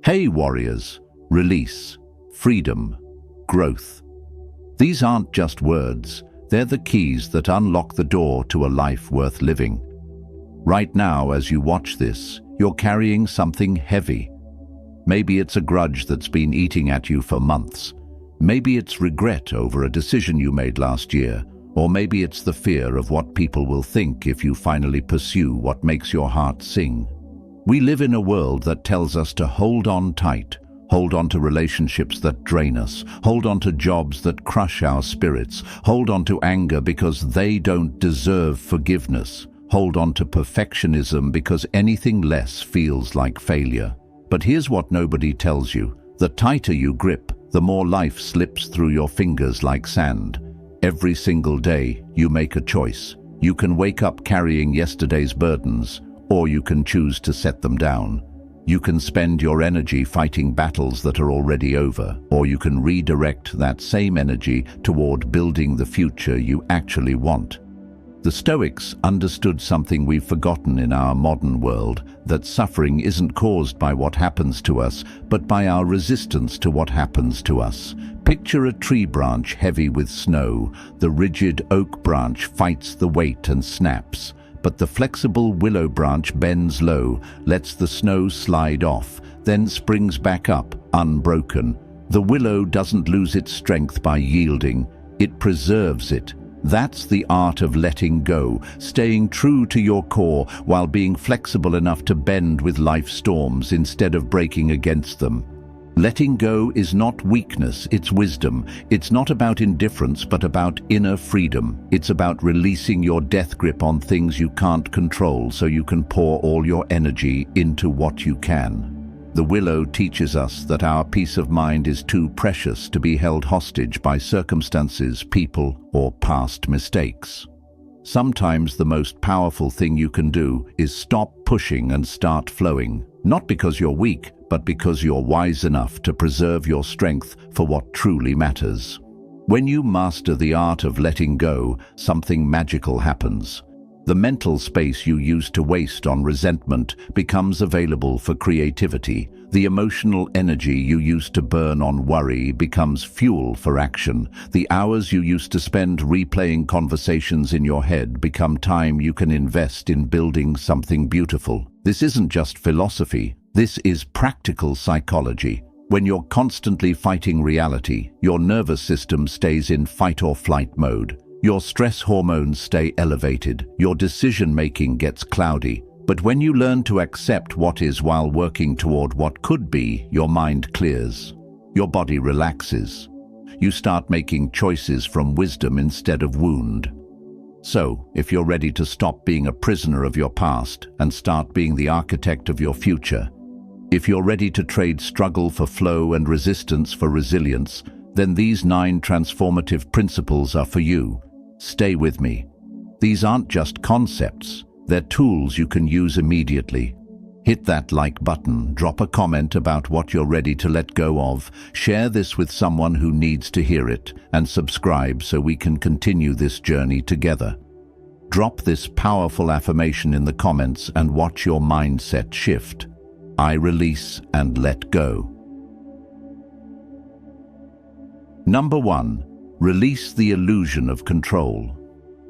Hey warriors, release, freedom, growth. These aren't just words, they're the keys that unlock the door to a life worth living. Right now, as you watch this, you're carrying something heavy. Maybe it's a grudge that's been eating at you for months. Maybe it's regret over a decision you made last year, or maybe it's the fear of what people will think if you finally pursue what makes your heart sing. We live in a world that tells us to hold on tight, hold on to relationships that drain us, hold on to jobs that crush our spirits, hold on to anger because they don't deserve forgiveness, hold on to perfectionism because anything less feels like failure. But here's what nobody tells you. The tighter you grip, the more life slips through your fingers like sand. Every single day, you make a choice. You can wake up carrying yesterday's burdens, or you can choose to set them down. You can spend your energy fighting battles that are already over, or you can redirect that same energy toward building the future you actually want. The Stoics understood something we've forgotten in our modern world, that suffering isn't caused by what happens to us, but by our resistance to what happens to us. Picture a tree branch heavy with snow. The rigid oak branch fights the weight and snaps, but the flexible willow branch bends low, lets the snow slide off, then springs back up, unbroken. The willow doesn't lose its strength by yielding, it preserves it. That's the art of letting go, staying true to your core while being flexible enough to bend with life's storms instead of breaking against them. Letting go is not weakness, it's wisdom. It's not about indifference, but about inner freedom. It's about releasing your death grip on things you can't control so you can pour all your energy into what you can. The willow teaches us that our peace of mind is too precious to be held hostage by circumstances, people, or past mistakes. Sometimes the most powerful thing you can do is stop pushing and start flowing, not because you're weak, but because you're wise enough to preserve your strength for what truly matters. When you master the art of letting go, something magical happens. The mental space you used to waste on resentment becomes available for creativity. The emotional energy you used to burn on worry becomes fuel for action. The hours you used to spend replaying conversations in your head become time you can invest in building something beautiful. This isn't just philosophy. This is practical psychology. When you're constantly fighting reality, your nervous system stays in fight or flight mode. Your stress hormones stay elevated, your decision-making gets cloudy. But when you learn to accept what is while working toward what could be, your mind clears. Your body relaxes. You start making choices from wisdom instead of wound. So, if you're ready to stop being a prisoner of your past and start being the architect of your future, if you're ready to trade struggle for flow and resistance for resilience, then these 9 transformative principles are for you. Stay with me. These aren't just concepts, they're tools you can use immediately. Hit that like button, drop a comment about what you're ready to let go of, share this with someone who needs to hear it, and subscribe so we can continue this journey together. Drop this powerful affirmation in the comments and watch your mindset shift. I release and let go. Number 1. Release the illusion of control.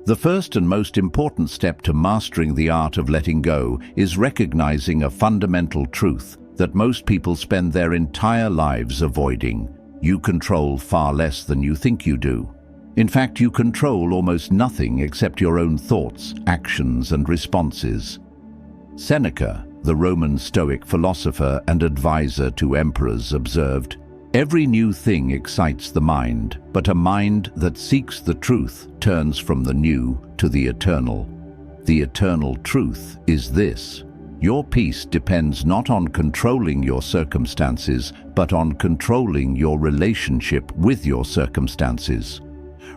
The first and most important step to mastering the art of letting go is recognizing a fundamental truth that most people spend their entire lives avoiding. You control far less than you think you do. In fact, you control almost nothing except your own thoughts, actions, and responses. Seneca, the Roman Stoic philosopher and advisor to emperors, observed, "Every new thing excites the mind, but a mind that seeks the truth turns from the new to the eternal. The eternal truth is this: your peace depends not on controlling your circumstances, but on controlling your relationship with your circumstances."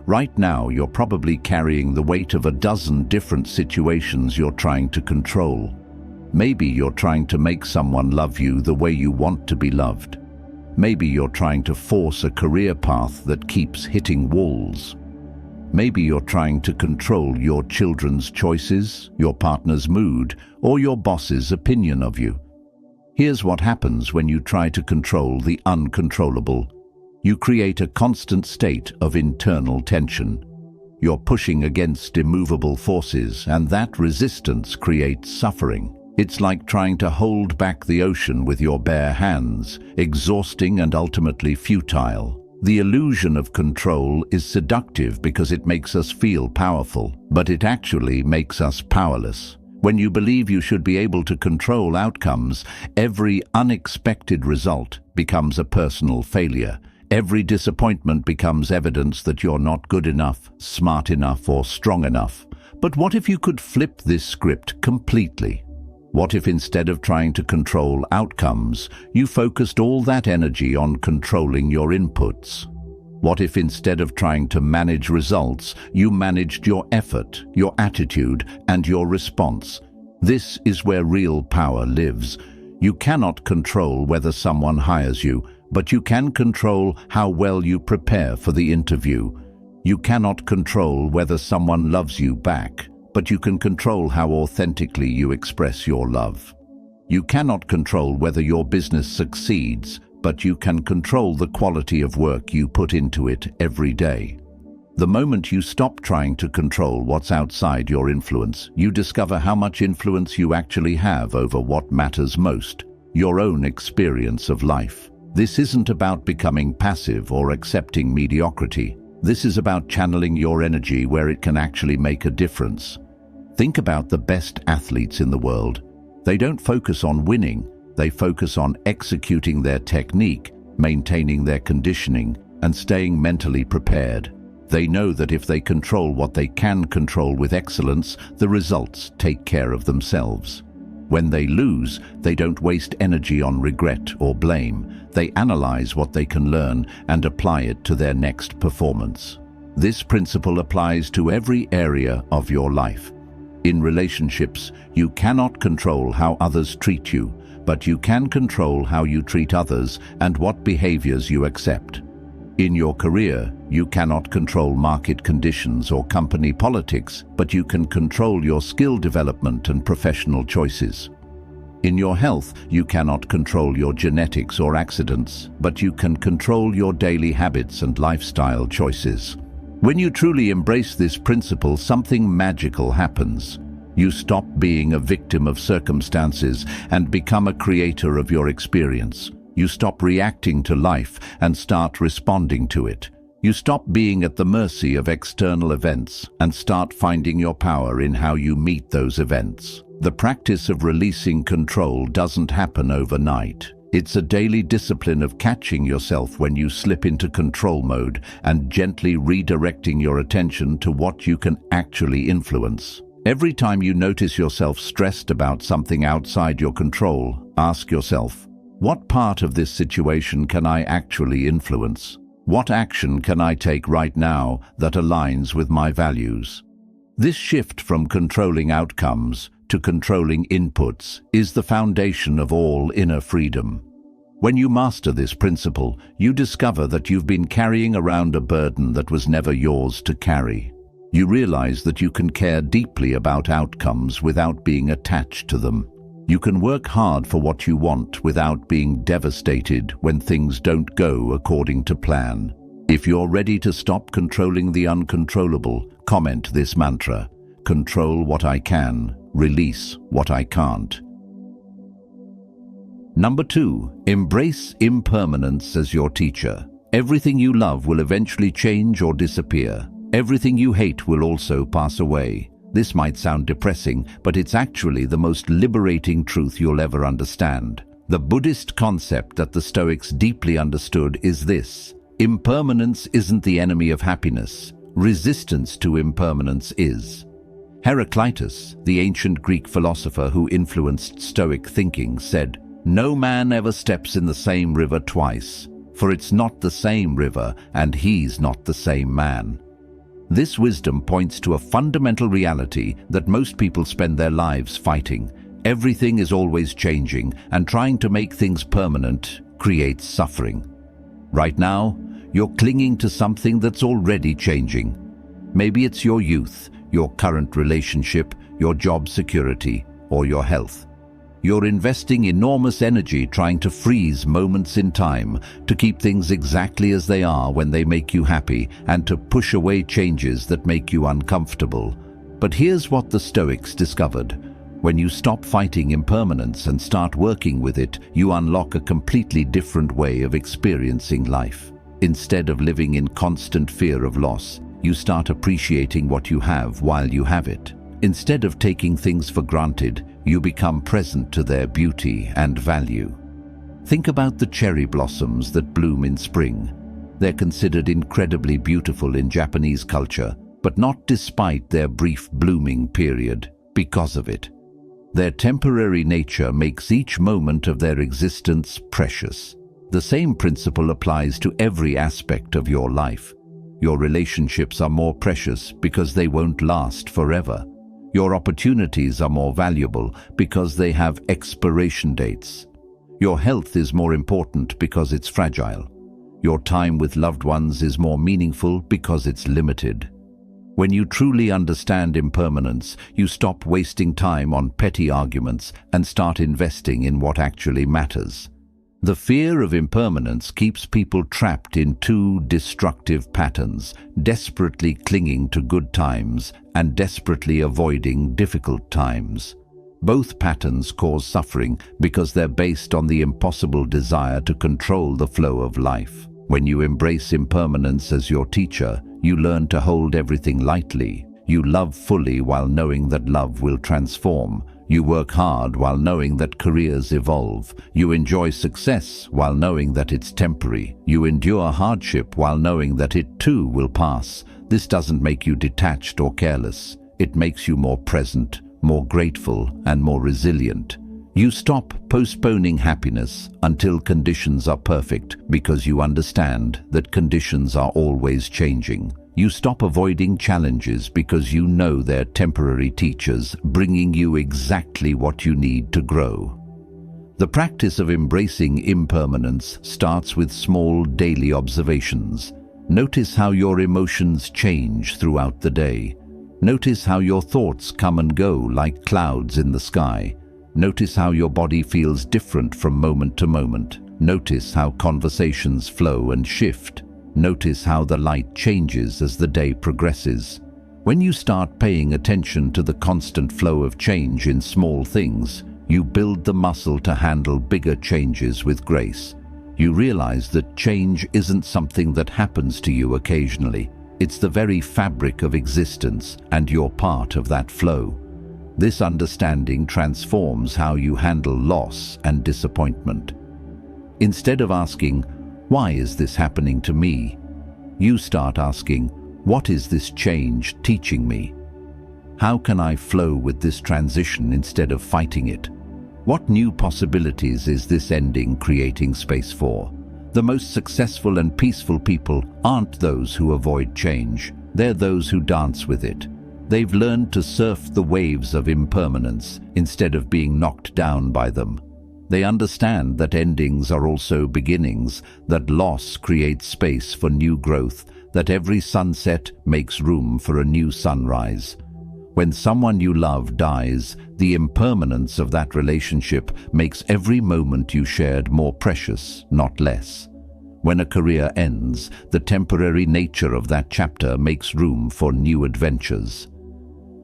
Right now, you're probably carrying the weight of a dozen different situations you're trying to control. Maybe you're trying to make someone love you the way you want to be loved. Maybe you're trying to force a career path that keeps hitting walls. Maybe you're trying to control your children's choices, your partner's mood, or your boss's opinion of you. Here's what happens when you try to control the uncontrollable. You create a constant state of internal tension. You're pushing against immovable forces, and that resistance creates suffering. It's like trying to hold back the ocean with your bare hands, exhausting and ultimately futile. The illusion of control is seductive because it makes us feel powerful, but it actually makes us powerless. When you believe you should be able to control outcomes, every unexpected result becomes a personal failure. Every disappointment becomes evidence that you're not good enough, smart enough, or strong enough. But what if you could flip this script completely? What if instead of trying to control outcomes, you focused all that energy on controlling your inputs? What if instead of trying to manage results, you managed your effort, your attitude, and your response? This is where real power lives. You cannot control whether someone hires you, but you can control how well you prepare for the interview. You cannot control whether someone loves you back, but you can control how authentically you express your love. You cannot control whether your business succeeds, but you can control the quality of work you put into it every day. The moment you stop trying to control what's outside your influence, you discover how much influence you actually have over what matters most, your own experience of life. This isn't about becoming passive or accepting mediocrity. This is about channeling your energy where it can actually make a difference. Think about the best athletes in the world. They don't focus on winning. They focus on executing their technique, maintaining their conditioning, and staying mentally prepared. They know that if they control what they can control with excellence, the results take care of themselves. When they lose, they don't waste energy on regret or blame. They analyze what they can learn and apply it to their next performance. This principle applies to every area of your life. In relationships, you cannot control how others treat you, but you can control how you treat others and what behaviors you accept. In your career, you cannot control market conditions or company politics, but you can control your skill development and professional choices. In your health, you cannot control your genetics or accidents, but you can control your daily habits and lifestyle choices. When you truly embrace this principle, something magical happens. You stop being a victim of circumstances and become a creator of your experience. You stop reacting to life and start responding to it. You stop being at the mercy of external events and start finding your power in how you meet those events. The practice of releasing control doesn't happen overnight. It's a daily discipline of catching yourself when you slip into control mode and gently redirecting your attention to what you can actually influence. Every time you notice yourself stressed about something outside your control, ask yourself, what part of this situation can I actually influence? What action can I take right now that aligns with my values? This shift from controlling outcomes to controlling inputs is the foundation of all inner freedom. When you master this principle, you discover that you've been carrying around a burden that was never yours to carry. You realize that you can care deeply about outcomes without being attached to them. You can work hard for what you want without being devastated when things don't go according to plan. If you're ready to stop controlling the uncontrollable, comment this mantra: control what I can, release what I can't. Number 2, embrace impermanence as your teacher. Everything you love will eventually change or disappear. Everything you hate will also pass away. This might sound depressing, but it's actually the most liberating truth you'll ever understand. The Buddhist concept that the Stoics deeply understood is this: impermanence isn't the enemy of happiness. Resistance to impermanence is. Heraclitus, the ancient Greek philosopher who influenced Stoic thinking, said, "No man ever steps in the same river twice, for it's not the same river and he's not the same man." This wisdom points to a fundamental reality that most people spend their lives fighting. Everything is always changing, and trying to make things permanent creates suffering. Right now, you're clinging to something that's already changing. Maybe it's your youth, your current relationship, your job security, or your health. You're investing enormous energy trying to freeze moments in time, to keep things exactly as they are when they make you happy, and to push away changes that make you uncomfortable. But here's what the Stoics discovered. When you stop fighting impermanence and start working with it, you unlock a completely different way of experiencing life. Instead of living in constant fear of loss, you start appreciating what you have while you have it. Instead of taking things for granted, you become present to their beauty and value. Think about the cherry blossoms that bloom in spring. They're considered incredibly beautiful in Japanese culture, but not despite their brief blooming period, because of it. Their temporary nature makes each moment of their existence precious. The same principle applies to every aspect of your life. Your relationships are more precious because they won't last forever. Your opportunities are more valuable because they have expiration dates. Your health is more important because it's fragile. Your time with loved ones is more meaningful because it's limited. When you truly understand impermanence, you stop wasting time on petty arguments and start investing in what actually matters. The fear of impermanence keeps people trapped in two destructive patterns, desperately clinging to good times and desperately avoiding difficult times. Both patterns cause suffering because they're based on the impossible desire to control the flow of life. When you embrace impermanence as your teacher, you learn to hold everything lightly. You love fully while knowing that love will transform. You work hard while knowing that careers evolve. You enjoy success while knowing that it's temporary. You endure hardship while knowing that it too will pass. This doesn't make you detached or careless. It makes you more present, more grateful, and more resilient. You stop postponing happiness until conditions are perfect because you understand that conditions are always changing. You stop avoiding challenges because you know they're temporary teachers, bringing you exactly what you need to grow. The practice of embracing impermanence starts with small daily observations. Notice how your emotions change throughout the day. Notice how your thoughts come and go like clouds in the sky. Notice how your body feels different from moment to moment. Notice how conversations flow and shift. Notice how the light changes as the day progresses. When you start paying attention to the constant flow of change in small things, you build the muscle to handle bigger changes with grace. You realize that change isn't something that happens to you occasionally. It's the very fabric of existence, and you're part of that flow. This understanding transforms how you handle loss and disappointment. Instead of asking, "Why is this happening to me?" you start asking, "What is this change teaching me? How can I flow with this transition instead of fighting it? What new possibilities is this ending creating space for?" The most successful and peaceful people aren't those who avoid change. They're those who dance with it. They've learned to surf the waves of impermanence instead of being knocked down by them. They understand that endings are also beginnings, that loss creates space for new growth, that every sunset makes room for a new sunrise. When someone you love dies, the impermanence of that relationship makes every moment you shared more precious, not less. When a career ends, the temporary nature of that chapter makes room for new adventures.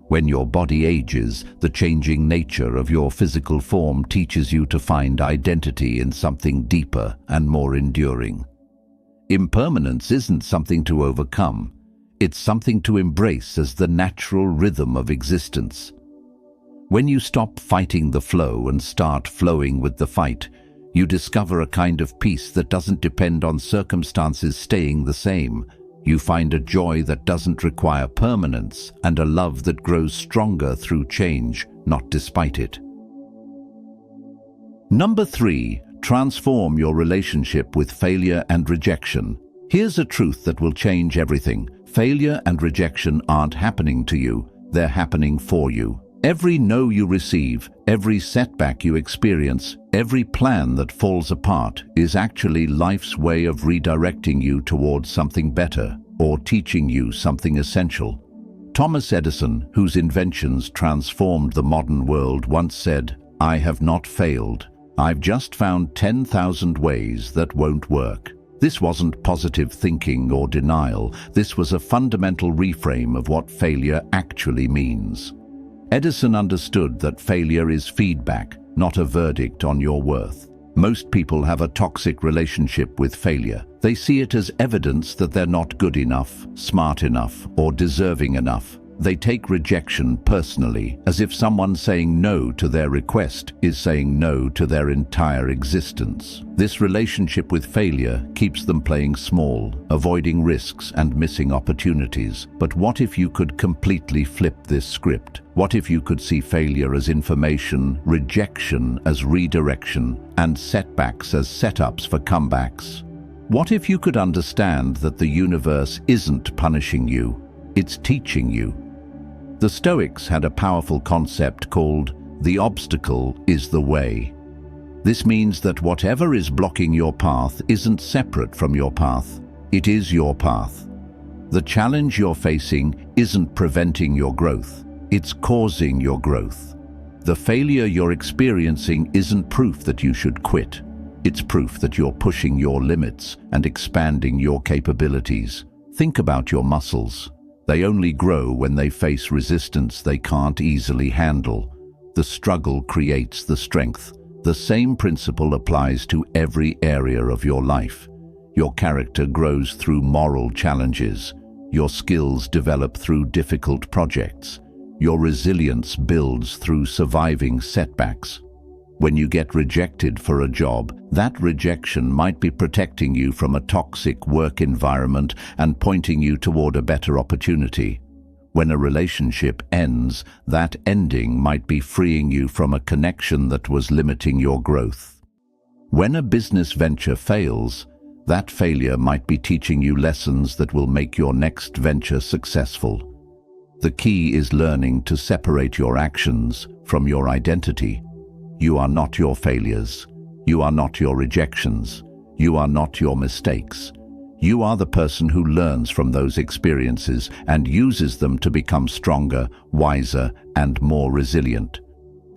When your body ages, the changing nature of your physical form teaches you to find identity in something deeper and more enduring. Impermanence isn't something to overcome. It's something to embrace as the natural rhythm of existence. When you stop fighting the flow and start flowing with the fight, you discover a kind of peace that doesn't depend on circumstances staying the same. You find a joy that doesn't require permanence and a love that grows stronger through change, not despite it. Number 3, transform your relationship with failure and rejection. Here's a truth that will change everything. Failure and rejection aren't happening to you, they're happening for you. Every no you receive, every setback you experience, every plan that falls apart is actually life's way of redirecting you towards something better or teaching you something essential. Thomas Edison, whose inventions transformed the modern world, once said, "I have not failed. I've just found 10,000 ways that won't work." This wasn't positive thinking or denial. This was a fundamental reframe of what failure actually means. Edison understood that failure is feedback, not a verdict on your worth. Most people have a toxic relationship with failure. They see it as evidence that they're not good enough, smart enough, or deserving enough. They take rejection personally, as if someone saying no to their request is saying no to their entire existence. This relationship with failure keeps them playing small, avoiding risks and missing opportunities. But what if you could completely flip this script? What if you could see failure as information, rejection as redirection, and setbacks as setups for comebacks? What if you could understand that the universe isn't punishing you, it's teaching you? The Stoics had a powerful concept called "the obstacle is the way." This means that whatever is blocking your path isn't separate from your path. It is your path. The challenge you're facing isn't preventing your growth. It's causing your growth. The failure you're experiencing isn't proof that you should quit. It's proof that you're pushing your limits and expanding your capabilities. Think about your muscles. They only grow when they face resistance they can't easily handle. The struggle creates the strength. The same principle applies to every area of your life. Your character grows through moral challenges. Your skills develop through difficult projects. Your resilience builds through surviving setbacks. When you get rejected for a job, that rejection might be protecting you from a toxic work environment and pointing you toward a better opportunity. When a relationship ends, that ending might be freeing you from a connection that was limiting your growth. When a business venture fails, that failure might be teaching you lessons that will make your next venture successful. The key is learning to separate your actions from your identity. You are not your failures. You are not your rejections. You are not your mistakes. You are the person who learns from those experiences and uses them to become stronger, wiser, and more resilient.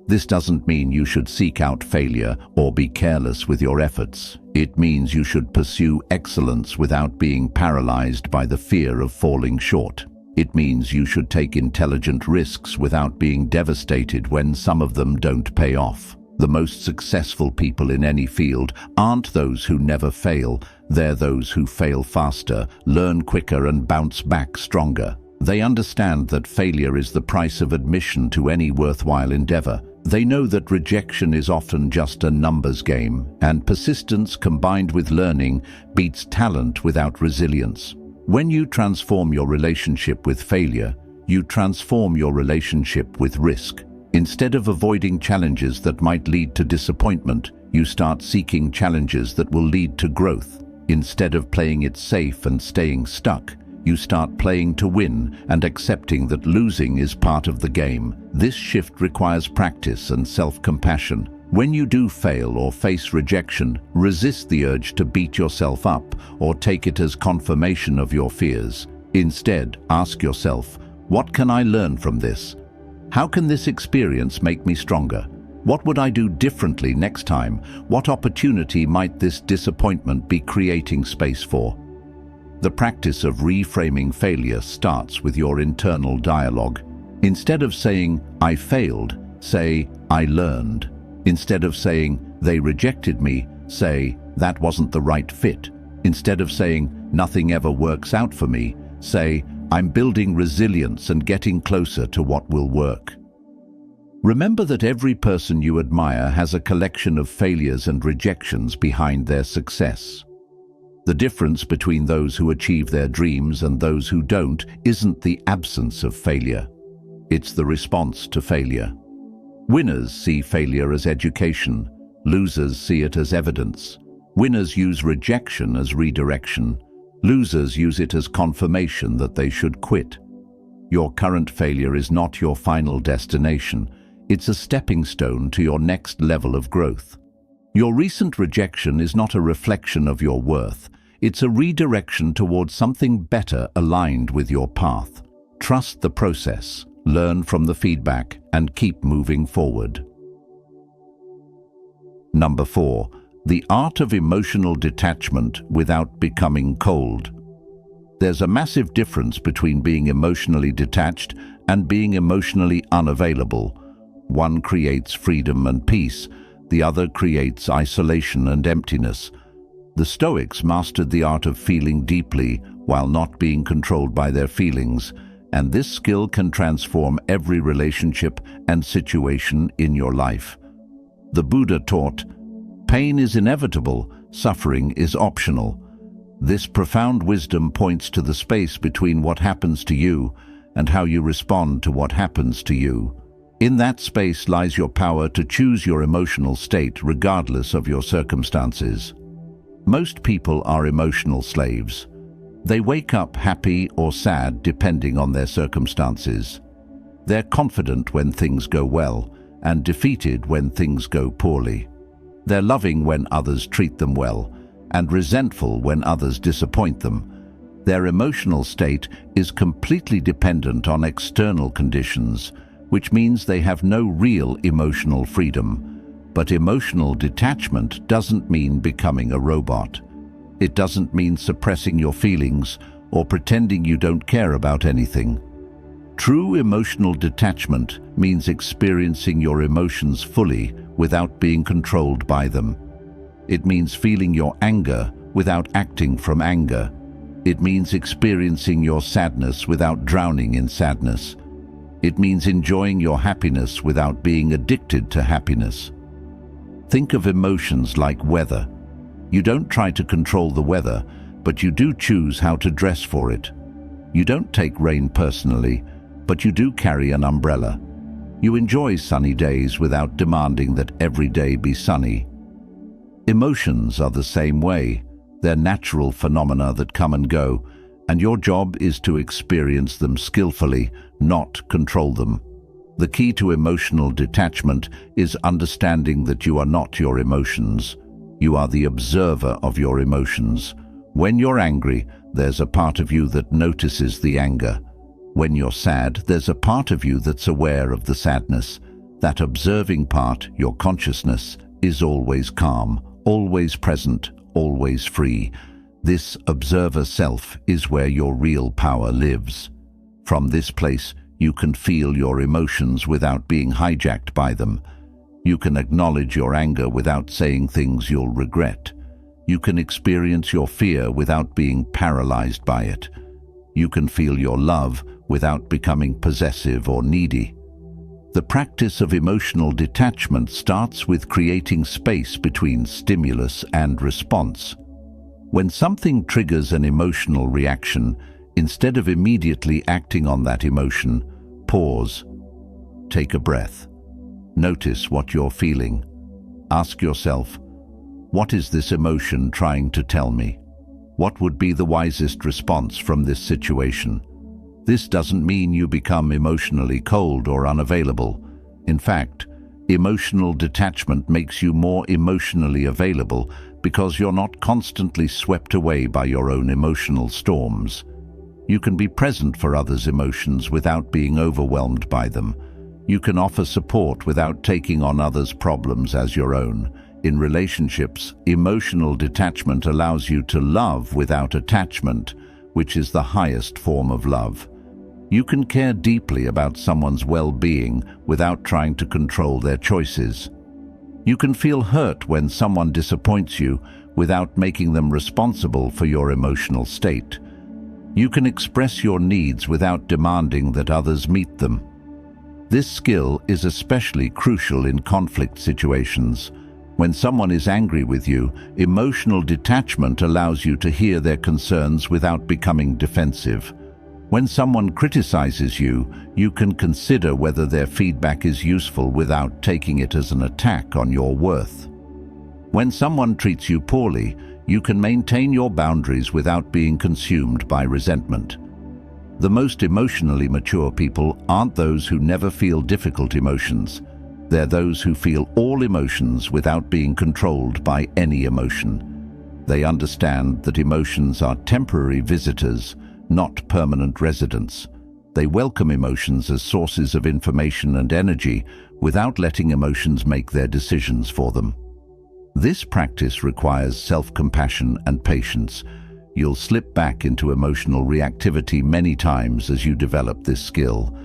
This doesn't mean you should seek out failure or be careless with your efforts. It means you should pursue excellence without being paralyzed by the fear of falling short. It means you should take intelligent risks without being devastated when some of them don't pay off. The most successful people in any field aren't those who never fail. They're those who fail faster, learn quicker, and bounce back stronger. They understand that failure is the price of admission to any worthwhile endeavor. They know that rejection is often just a numbers game, and persistence combined with learning beats talent without resilience. When you transform your relationship with failure, you transform your relationship with risk. Instead of avoiding challenges that might lead to disappointment, you start seeking challenges that will lead to growth. Instead of playing it safe and staying stuck, you start playing to win and accepting that losing is part of the game. This shift requires practice and self-compassion. When you do fail or face rejection, resist the urge to beat yourself up or take it as confirmation of your fears. Instead, ask yourself, what can I learn from this? How can this experience make me stronger? What would I do differently next time? What opportunity might this disappointment be creating space for? The practice of reframing failure starts with your internal dialogue. Instead of saying, "I failed," say, "I learned." Instead of saying, "They rejected me," say, "That wasn't the right fit." Instead of saying, "Nothing ever works out for me," say, "I'm building resilience and getting closer to what will work." Remember that every person you admire has a collection of failures and rejections behind their success. The difference between those who achieve their dreams and those who don't isn't the absence of failure. It's the response to failure. Winners see failure as education. Losers see it as evidence. Winners use rejection as redirection. Losers use it as confirmation that they should quit. Your current failure is not your final destination. It's a stepping stone to your next level of growth. Your recent rejection is not a reflection of your worth. It's a redirection towards something better aligned with your path. Trust the process, learn from the feedback, and keep moving forward. Number 4. The art of emotional detachment without becoming cold. There's a massive difference between being emotionally detached and being emotionally unavailable. One creates freedom and peace, the other creates isolation and emptiness. The Stoics mastered the art of feeling deeply while not being controlled by their feelings, and this skill can transform every relationship and situation in your life. The Buddha taught, "Pain is inevitable, suffering is optional." This profound wisdom points to the space between what happens to you and how you respond to what happens to you. In that space lies your power to choose your emotional state regardless of your circumstances. Most people are emotional slaves. They wake up happy or sad depending on their circumstances. They're confident when things go well and defeated when things go poorly. They're loving when others treat them well and resentful when others disappoint them. Their emotional state is completely dependent on external conditions, which means they have no real emotional freedom. But emotional detachment doesn't mean becoming a robot. It doesn't mean suppressing your feelings or pretending you don't care about anything. True emotional detachment means experiencing your emotions fully without being controlled by them. It means feeling your anger without acting from anger. It means experiencing your sadness without drowning in sadness. It means enjoying your happiness without being addicted to happiness. Think of emotions like weather. You don't try to control the weather, but you do choose how to dress for it. You don't take rain personally, but you do carry an umbrella. You enjoy sunny days without demanding that every day be sunny. Emotions are the same way. They're natural phenomena that come and go, and your job is to experience them skillfully, not control them. The key to emotional detachment is understanding that you are not your emotions. You are the observer of your emotions. When you're angry, there's a part of you that notices the anger. When you're sad, there's a part of you that's aware of the sadness. That observing part, your consciousness, is always calm, always present, always free. This observer self is where your real power lives. From this place, you can feel your emotions without being hijacked by them. You can acknowledge your anger without saying things you'll regret. You can experience your fear without being paralyzed by it. You can feel your love without becoming possessive or needy. The practice of emotional detachment starts with creating space between stimulus and response. When something triggers an emotional reaction, instead of immediately acting on that emotion, pause. Take a breath. Notice what you're feeling. Ask yourself, what is this emotion trying to tell me? What would be the wisest response from this situation? This doesn't mean you become emotionally cold or unavailable. In fact, emotional detachment makes you more emotionally available because you're not constantly swept away by your own emotional storms. You can be present for others' emotions without being overwhelmed by them. You can offer support without taking on others' problems as your own. In relationships, emotional detachment allows you to love without attachment, which is the highest form of love. You can care deeply about someone's well-being without trying to control their choices. You can feel hurt when someone disappoints you without making them responsible for your emotional state. You can express your needs without demanding that others meet them. This skill is especially crucial in conflict situations. When someone is angry with you, emotional detachment allows you to hear their concerns without becoming defensive. When someone criticizes you, you can consider whether their feedback is useful without taking it as an attack on your worth. When someone treats you poorly, you can maintain your boundaries without being consumed by resentment. The most emotionally mature people aren't those who never feel difficult emotions. They're those who feel all emotions without being controlled by any emotion. They understand that emotions are temporary visitors, not permanent residents. They welcome emotions as sources of information and energy without letting emotions make their decisions for them. This practice requires self-compassion and patience. You'll slip back into emotional reactivity many times as you develop this skill.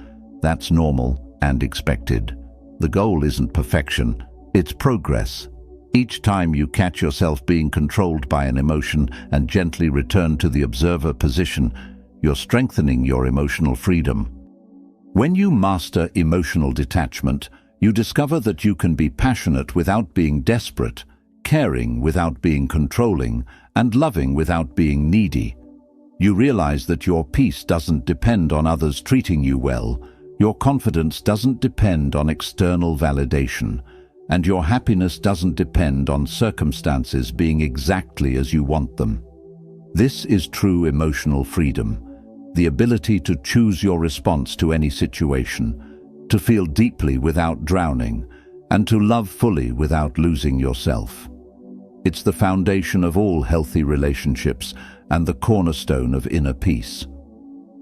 That's normal and expected. The goal isn't perfection, it's progress. Each time you catch yourself being controlled by an emotion and gently return to the observer position, you're strengthening your emotional freedom. When you master emotional detachment, you discover that you can be passionate without being desperate, caring without being controlling, and loving without being needy. You realize that your peace doesn't depend on others treating you well, your confidence doesn't depend on external validation, and your happiness doesn't depend on circumstances being exactly as you want them. This is true emotional freedom, the ability to choose your response to any situation, to feel deeply without drowning, and to love fully without losing yourself. It's the foundation of all healthy relationships and the cornerstone of inner peace.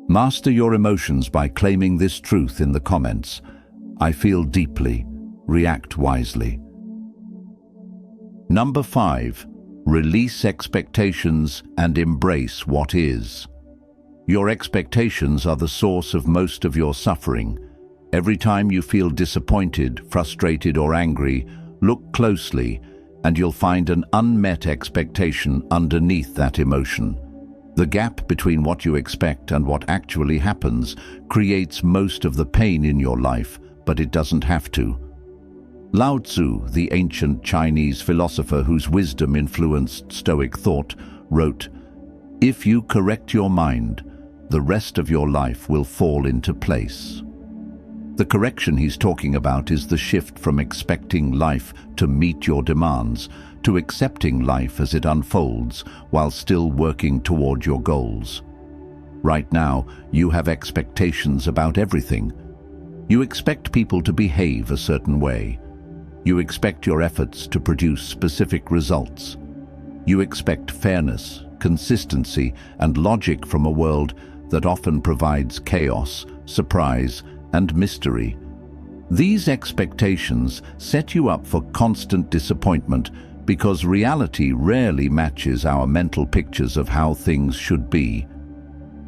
Master your emotions by claiming this truth in the comments. I feel deeply. React wisely. Number 5. Release expectations and embrace what is. Your expectations are the source of most of your suffering. Every time you feel disappointed, frustrated, or angry, look closely, and you'll find an unmet expectation underneath that emotion. The gap between what you expect and what actually happens creates most of the pain in your life, but it doesn't have to. Lao Tzu, the ancient Chinese philosopher whose wisdom influenced Stoic thought, wrote, "If you correct your mind, the rest of your life will fall into place." The correction he's talking about is the shift from expecting life to meet your demands to accepting life as it unfolds while still working toward your goals. Right now, you have expectations about everything. You expect people to behave a certain way. You expect your efforts to produce specific results. You expect fairness, consistency, and logic from a world that often provides chaos, surprise, and mystery. These expectations set you up for constant disappointment because reality rarely matches our mental pictures of how things should be.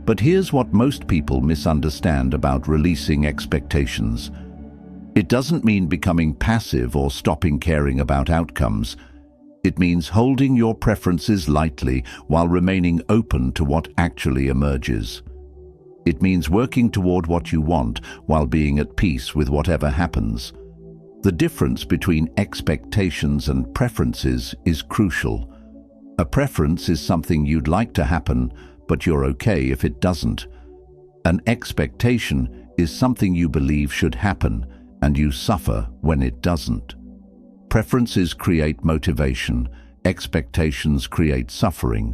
But here's what most people misunderstand about releasing expectations. It doesn't mean becoming passive or stopping caring about outcomes. It means holding your preferences lightly while remaining open to what actually emerges. It means working toward what you want while being at peace with whatever happens. The difference between expectations and preferences is crucial. A preference is something you'd like to happen, but you're okay if it doesn't. An expectation is something you believe should happen, and you suffer when it doesn't. Preferences create motivation, expectations create suffering.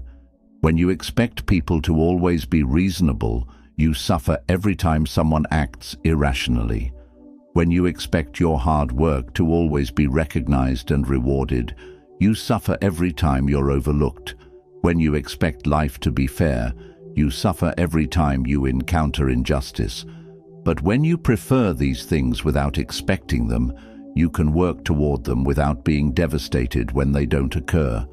When you expect people to always be reasonable, you suffer every time someone acts irrationally. When you expect your hard work to always be recognized and rewarded, you suffer every time you're overlooked. When you expect life to be fair, you suffer every time you encounter injustice. But when you prefer these things without expecting them, you can work toward them without being devastated when they don't occur.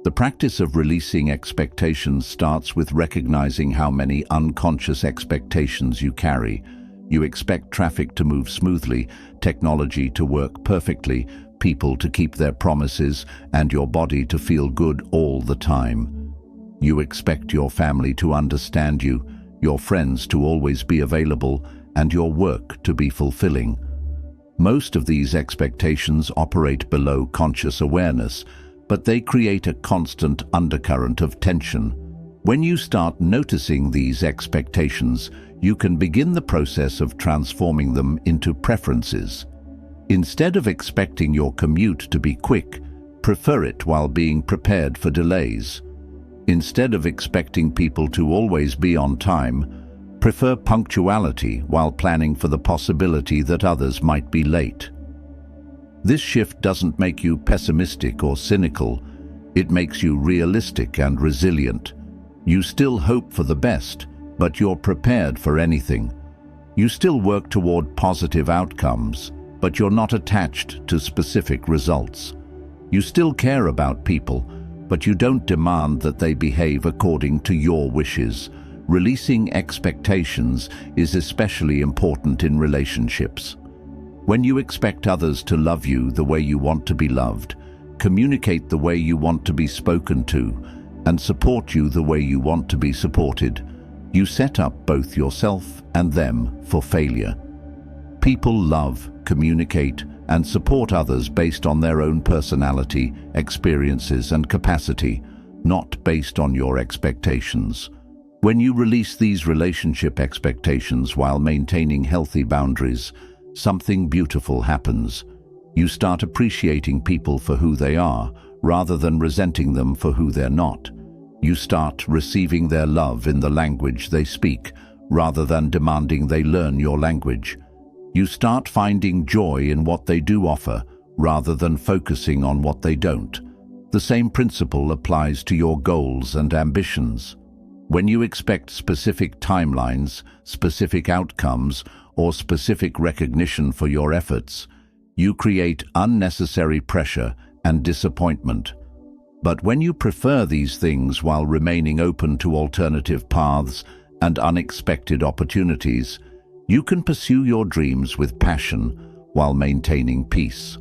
The practice of releasing expectations starts with recognizing how many unconscious expectations you carry. You expect traffic to move smoothly, technology to work perfectly, people to keep their promises, and your body to feel good all the time. You expect your family to understand you, your friends to always be available, and your work to be fulfilling. Most of these expectations operate below conscious awareness, but they create a constant undercurrent of tension. When you start noticing these expectations, you can begin the process of transforming them into preferences. Instead of expecting your commute to be quick, prefer it while being prepared for delays. Instead of expecting people to always be on time, prefer punctuality while planning for the possibility that others might be late. This shift doesn't make you pessimistic or cynical. It makes you realistic and resilient. You still hope for the best, but you're prepared for anything. You still work toward positive outcomes, but you're not attached to specific results. You still care about people, but you don't demand that they behave according to your wishes. Releasing expectations is especially important in relationships. When you expect others to love you the way you want to be loved, communicate the way you want to be spoken to, and support you the way you want to be supported, you set up both yourself and them for failure. People love, communicate, and support others based on their own personality, experiences, and capacity, not based on your expectations. When you release these relationship expectations while maintaining healthy boundaries, something beautiful happens. You start appreciating people for who they are, rather than resenting them for who they're not. You start receiving their love in the language they speak, rather than demanding they learn your language. You start finding joy in what they do offer, rather than focusing on what they don't. The same principle applies to your goals and ambitions. When you expect specific timelines, specific outcomes, or specific recognition for your efforts, you create unnecessary pressure and disappointment. But when you prefer these things while remaining open to alternative paths and unexpected opportunities, you can pursue your dreams with passion while maintaining peace.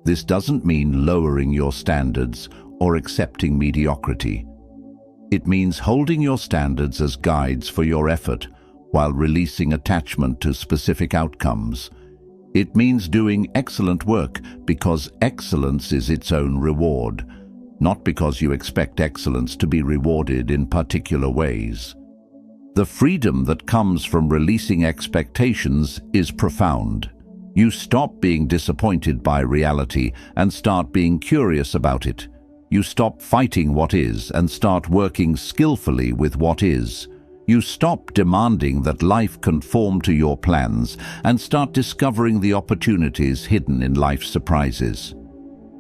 This doesn't mean lowering your standards or accepting mediocrity. It means holding your standards as guides for your effort while releasing attachment to specific outcomes. It means doing excellent work because excellence is its own reward, not because you expect excellence to be rewarded in particular ways. The freedom that comes from releasing expectations is profound. You stop being disappointed by reality and start being curious about it. You stop fighting what is and start working skillfully with what is. You stop demanding that life conform to your plans and start discovering the opportunities hidden in life's surprises.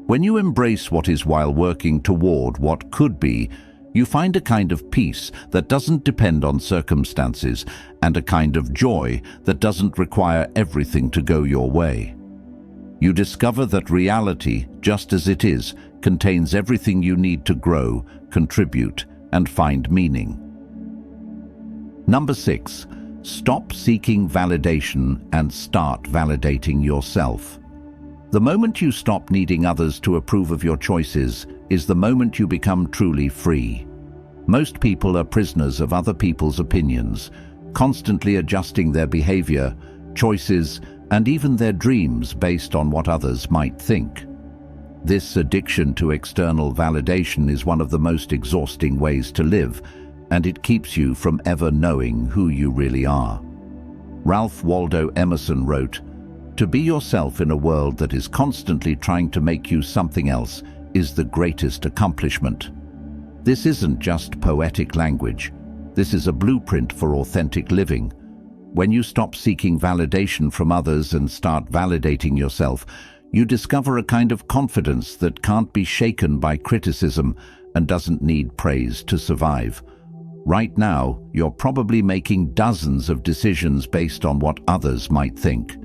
When you embrace what is while working toward what could be, you find a kind of peace that doesn't depend on circumstances and a kind of joy that doesn't require everything to go your way. You discover that reality, just as it is, contains everything you need to grow, contribute, and find meaning. Number 6, stop seeking validation and start validating yourself. The moment you stop needing others to approve of your choices is the moment you become truly free. Most people are prisoners of other people's opinions, constantly adjusting their behavior, choices, and even their dreams based on what others might think. This addiction to external validation is one of the most exhausting ways to live, and it keeps you from ever knowing who you really are. Ralph Waldo Emerson wrote, "To be yourself in a world that is constantly trying to make you something else is the greatest accomplishment." This isn't just poetic language. This is a blueprint for authentic living. When you stop seeking validation from others and start validating yourself, you discover a kind of confidence that can't be shaken by criticism and doesn't need praise to survive. Right now, you're probably making dozens of decisions based on what others might think.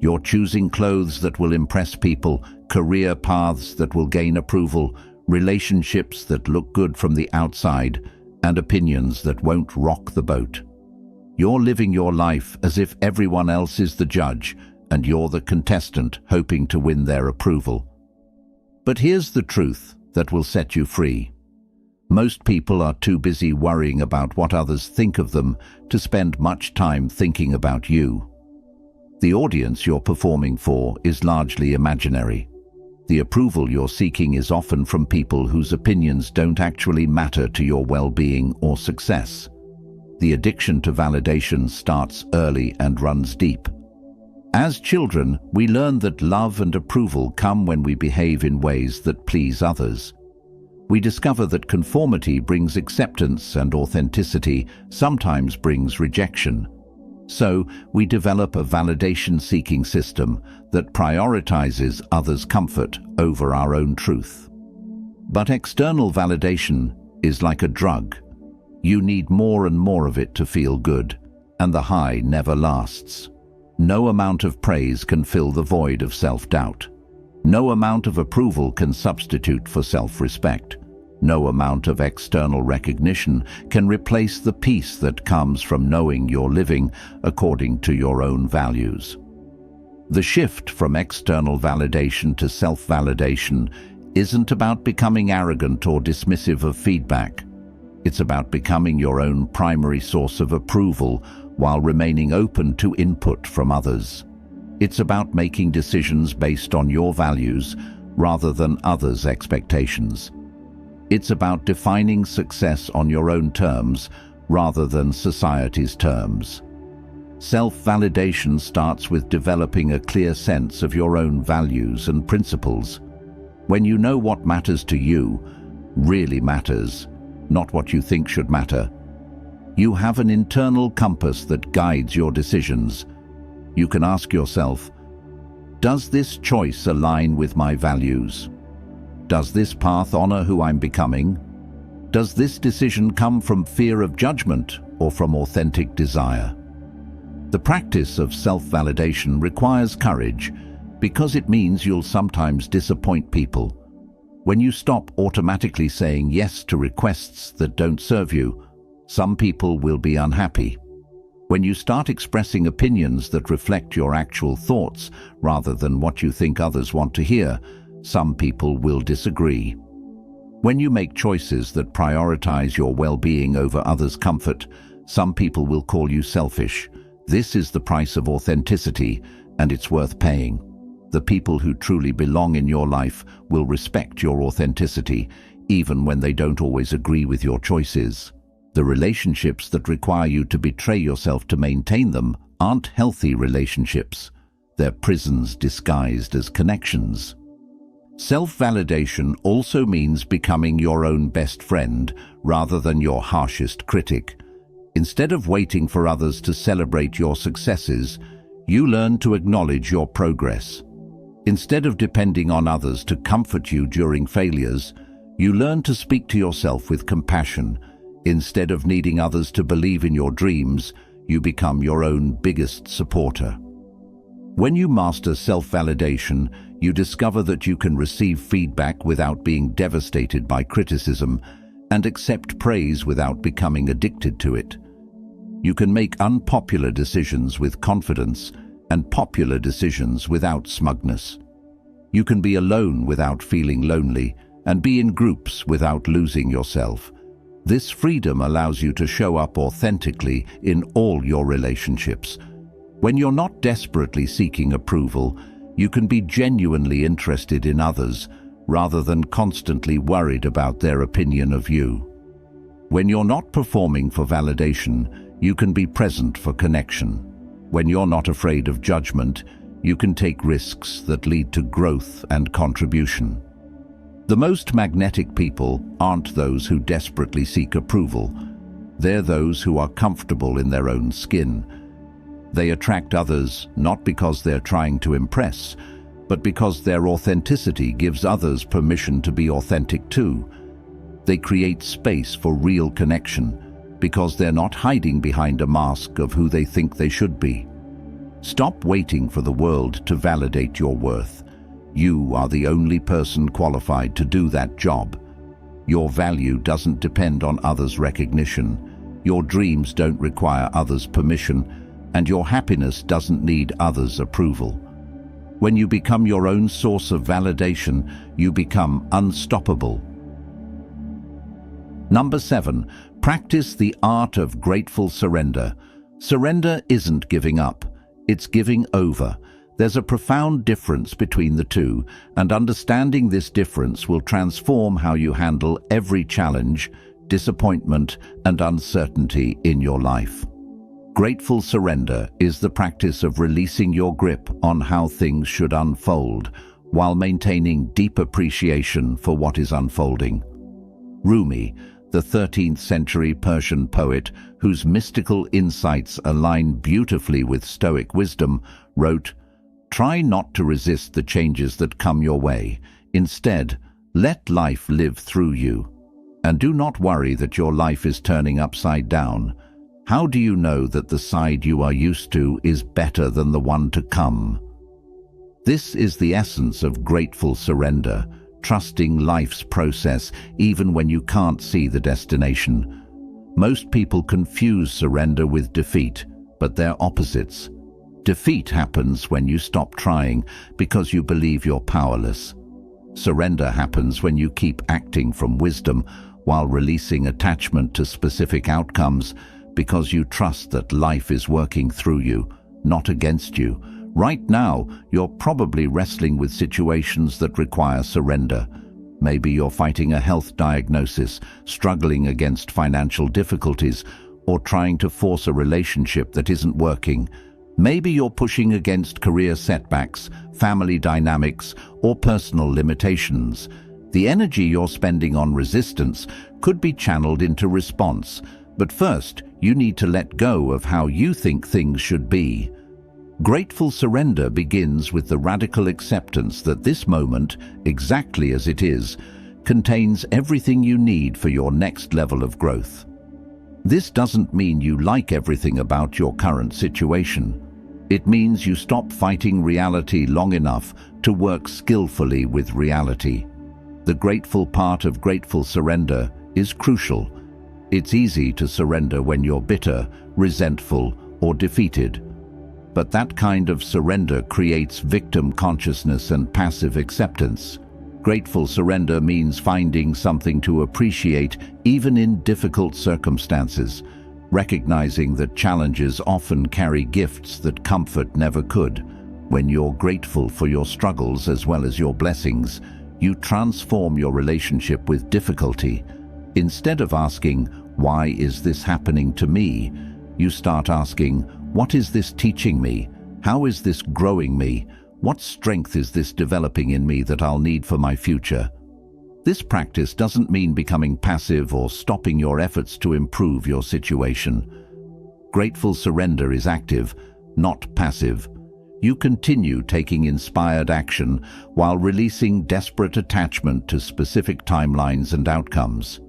You're choosing clothes that will impress people, career paths that will gain approval, relationships that look good from the outside, and opinions that won't rock the boat. You're living your life as if everyone else is the judge and you're the contestant hoping to win their approval. But here's the truth that will set you free. Most people are too busy worrying about what others think of them to spend much time thinking about you. The audience you're performing for is largely imaginary. The approval you're seeking is often from people whose opinions don't actually matter to your well-being or success. The addiction to validation starts early and runs deep. As children, we learn that love and approval come when we behave in ways that please others. We discover that conformity brings acceptance and authenticity sometimes brings rejection. So, we develop a validation-seeking system that prioritizes others' comfort over our own truth. But external validation is like a drug. You need more and more of it to feel good, and the high never lasts. No amount of praise can fill the void of self-doubt. No amount of approval can substitute for self-respect. No amount of external recognition can replace the peace that comes from knowing you're living according to your own values. The shift from external validation to self-validation isn't about becoming arrogant or dismissive of feedback. It's about becoming your own primary source of approval while remaining open to input from others. It's about making decisions based on your values rather than others' expectations. It's about defining success on your own terms rather than society's terms. Self-validation starts with developing a clear sense of your own values and principles. When you know what matters to you really matters, not what you think should matter, you have an internal compass that guides your decisions. You can ask yourself, does this choice align with my values? Does this path honor who I'm becoming? Does this decision come from fear of judgment or from authentic desire? The practice of self-validation requires courage because it means you'll sometimes disappoint people. When you stop automatically saying yes to requests that don't serve you, some people will be unhappy. When you start expressing opinions that reflect your actual thoughts rather than what you think others want to hear, some people will disagree. When you make choices that prioritize your well-being over others' comfort, some people will call you selfish. This is the price of authenticity, and it's worth paying. The people who truly belong in your life will respect your authenticity, even when they don't always agree with your choices. The relationships that require you to betray yourself to maintain them aren't healthy relationships. They're prisons disguised as connections. Self-validation also means becoming your own best friend rather than your harshest critic. Instead of waiting for others to celebrate your successes, you learn to acknowledge your progress. Instead of depending on others to comfort you during failures, you learn to speak to yourself with compassion. Instead of needing others to believe in your dreams, you become your own biggest supporter. When you master self-validation, you discover that you can receive feedback without being devastated by criticism and accept praise without becoming addicted to it. You can make unpopular decisions with confidence and popular decisions without smugness. You can be alone without feeling lonely and be in groups without losing yourself. This freedom allows you to show up authentically in all your relationships. When you're not desperately seeking approval, you can be genuinely interested in others rather than constantly worried about their opinion of you. When you're not performing for validation, you can be present for connection. When you're not afraid of judgment, you can take risks that lead to growth and contribution. The most magnetic people aren't those who desperately seek approval. They're those who are comfortable in their own skin. They attract others not because they're trying to impress, but because their authenticity gives others permission to be authentic too. They create space for real connection because they're not hiding behind a mask of who they think they should be. Stop waiting for the world to validate your worth. You are the only person qualified to do that job. Your value doesn't depend on others' recognition. Your dreams don't require others' permission, and your happiness doesn't need others' approval. When you become your own source of validation, you become unstoppable. Number 7, practice the art of grateful surrender. Surrender isn't giving up, it's giving over. There's a profound difference between the two, and understanding this difference will transform how you handle every challenge, disappointment, and uncertainty in your life. Grateful surrender is the practice of releasing your grip on how things should unfold while maintaining deep appreciation for what is unfolding. Rumi, the 13th century Persian poet whose mystical insights align beautifully with Stoic wisdom, wrote, "Try not to resist the changes that come your way. Instead, let life live through you. And do not worry that your life is turning upside down. How do you know that the side you are used to is better than the one to come?" This is the essence of grateful surrender, trusting life's process even when you can't see the destination. Most people confuse surrender with defeat, but they're opposites. Defeat happens when you stop trying because you believe you're powerless. Surrender happens when you keep acting from wisdom while releasing attachment to specific outcomes because you trust that life is working through you, not against you. Right now, you're probably wrestling with situations that require surrender. Maybe you're fighting a health diagnosis, struggling against financial difficulties, or trying to force a relationship that isn't working. Maybe you're pushing against career setbacks, family dynamics, or personal limitations. The energy you're spending on resistance could be channeled into response, but first, you need to let go of how you think things should be. Grateful surrender begins with the radical acceptance that this moment, exactly as it is, contains everything you need for your next level of growth. This doesn't mean you like everything about your current situation. It means you stop fighting reality long enough to work skillfully with reality. The grateful part of grateful surrender is crucial. It's easy to surrender when you're bitter, resentful, or defeated. But that kind of surrender creates victim consciousness and passive acceptance. Grateful surrender means finding something to appreciate even in difficult circumstances, recognizing that challenges often carry gifts that comfort never could. When you're grateful for your struggles as well as your blessings, you transform your relationship with difficulty. Instead of asking, "Why is this happening to me?" you start asking, "What is this teaching me? How is this growing me? What strength is this developing in me that I'll need for my future?" This practice doesn't mean becoming passive or stopping your efforts to improve your situation. Grateful surrender is active, not passive. You continue taking inspired action while releasing desperate attachment to specific timelines and outcomes.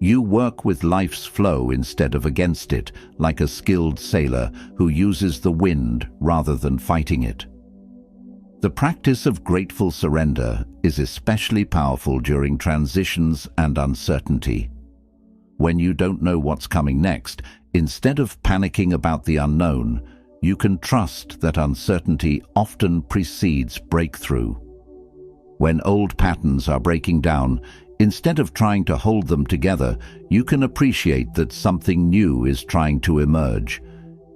You work with life's flow instead of against it, like a skilled sailor who uses the wind rather than fighting it. The practice of grateful surrender is especially powerful during transitions and uncertainty. When you don't know what's coming next, instead of panicking about the unknown, you can trust that uncertainty often precedes breakthrough. When old patterns are breaking down, instead of trying to hold them together, you can appreciate that something new is trying to emerge.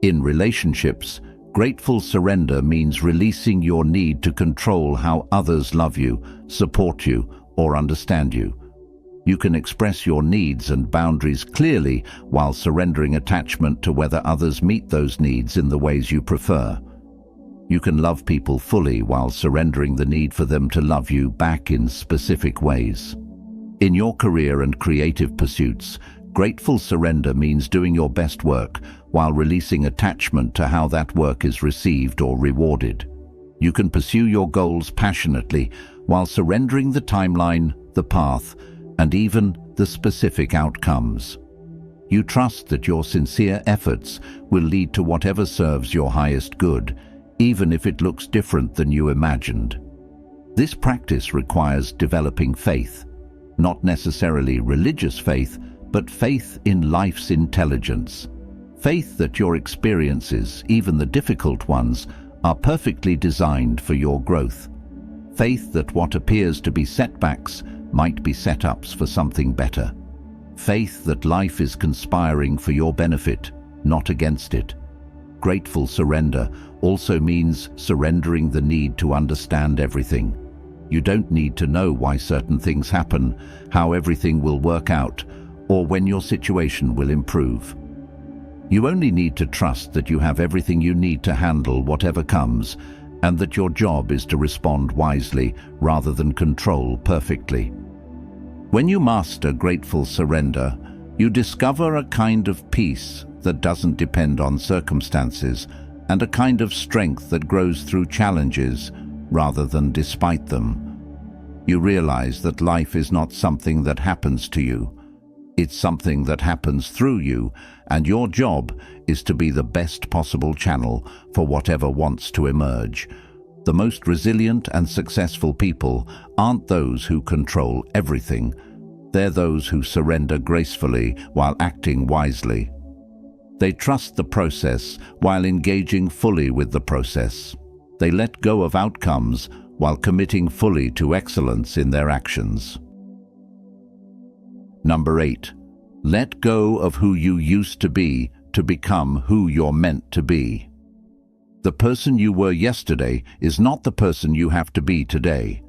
In relationships, grateful surrender means releasing your need to control how others love you, support you, or understand you. You can express your needs and boundaries clearly while surrendering attachment to whether others meet those needs in the ways you prefer. You can love people fully while surrendering the need for them to love you back in specific ways. In your career and creative pursuits, grateful surrender means doing your best work while releasing attachment to how that work is received or rewarded. You can pursue your goals passionately while surrendering the timeline, the path, and even the specific outcomes. You trust that your sincere efforts will lead to whatever serves your highest good, even if it looks different than you imagined. This practice requires developing faith. Not necessarily religious faith, but faith in life's intelligence. Faith that your experiences, even the difficult ones, are perfectly designed for your growth. Faith that what appears to be setbacks might be setups for something better. Faith that life is conspiring for your benefit, not against it. Grateful surrender also means surrendering the need to understand everything. You don't need to know why certain things happen, how everything will work out, or when your situation will improve. You only need to trust that you have everything you need to handle whatever comes, and that your job is to respond wisely rather than control perfectly. When you master grateful surrender, you discover a kind of peace that doesn't depend on circumstances, and a kind of strength that grows through challenges rather than despite them. You realize that life is not something that happens to you. It's something that happens through you, and your job is to be the best possible channel for whatever wants to emerge. The most resilient and successful people aren't those who control everything. They're those who surrender gracefully while acting wisely. They trust the process while engaging fully with the process. They let go of outcomes while committing fully to excellence in their actions. Number 8. Let go of who you used to be to become who you're meant to be. The person you were yesterday is not the person you have to be today.